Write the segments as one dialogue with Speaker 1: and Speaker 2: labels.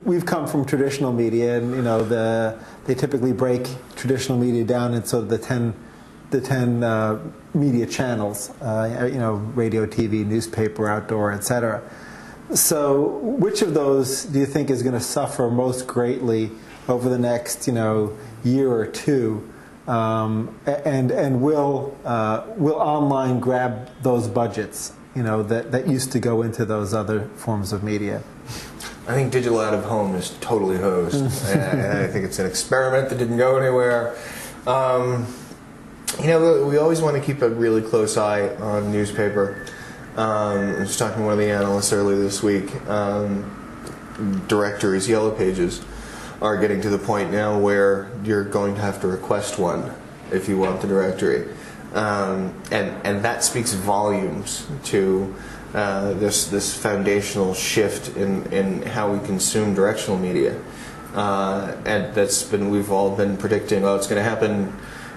Speaker 1: we've come from traditional media, and they typically break traditional media down into sort of the 10 media channels, radio, TV, newspaper, outdoor, etc. So which of those do you think is going to suffer most greatly over the next year or two, and will online grab those budgets that used to go into those other forms of media?
Speaker 2: I think digital out of home is totally hosed. I think it's an experiment that didn't go anywhere. We always want to keep a really close eye on newspaper. I was talking to one of the analysts earlier this week. Directories, yellow pages, are getting to the point now where you're going to have to request one if you want the directory. And that speaks volumes to this foundational shift in how we consume directional media. And we've all been predicting, it's going to happen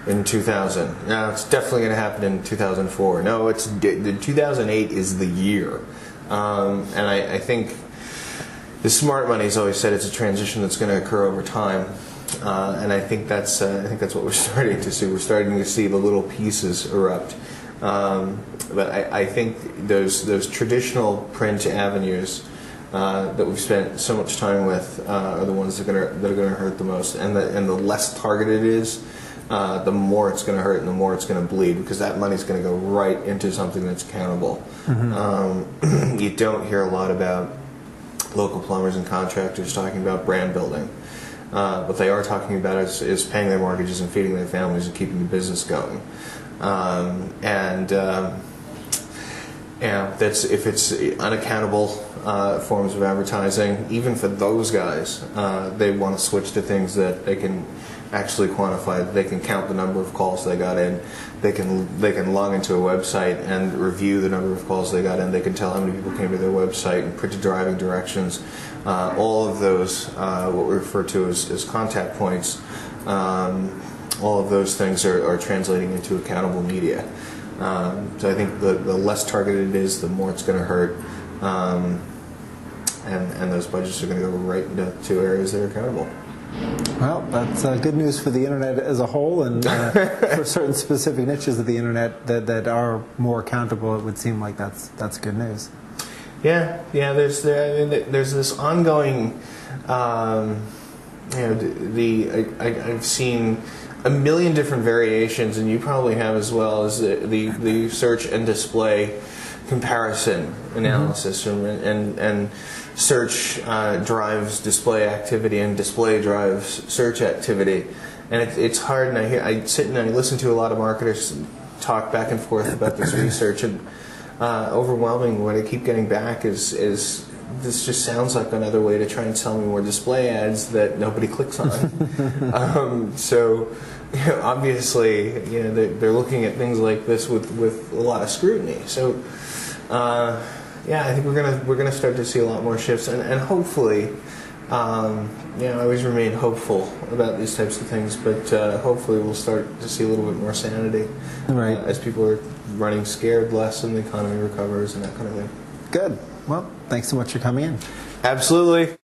Speaker 2: in 2000. No, it's definitely going to happen in 2004. No, 2008 is the year. And I think the smart money's always said it's a transition that's going to occur over time. And I think that's what we're starting to see. We're starting to see the little pieces erupt. But I think those traditional print avenues that we've spent so much time with are the ones that are going to hurt the most. And the less targeted it is, the more it's going to hurt and the more it's going to bleed, because that money's going to go right into something that's accountable. Mm-hmm. You don't hear a lot about local plumbers and contractors talking about brand building. What they are talking about is paying their mortgages and feeding their families and keeping the business going. That's if it's unaccountable forms of advertising. Even for those guys, they want to switch to things that they can actually quantify. They can count the number of calls they got in. They can log into a website and review the number of calls they got in. They can tell how many people came to their website and printed driving directions. All of those, what we refer to as contact points, all of those things are translating into accountable media. So I think the less targeted it is, the more it's going to hurt. And those budgets are going to go right into areas that are accountable.
Speaker 1: Well, that's good news for the internet as a whole, and for certain specific niches of the internet that are more accountable. It would seem like that's good news.
Speaker 2: Yeah. There's this ongoing. I've seen a million different variations, and you probably have as well, as the search and display comparison analysis, mm-hmm. and search drives display activity and display drives search activity, and it's hard. And I sit and I listen to a lot of marketers talk back and forth about this research, and overwhelming what I keep getting back is this just sounds like another way to try and sell me more display ads that nobody clicks on. So obviously, they're looking at things like this with a lot of scrutiny. So I think we're gonna start to see a lot more shifts, and hopefully, I always remain hopeful about these types of things, but hopefully we'll start to see a little bit more sanity, right, as people are running scared less and the economy recovers and that kind of thing.
Speaker 1: Good. Well, thanks so much for coming in.
Speaker 2: Absolutely.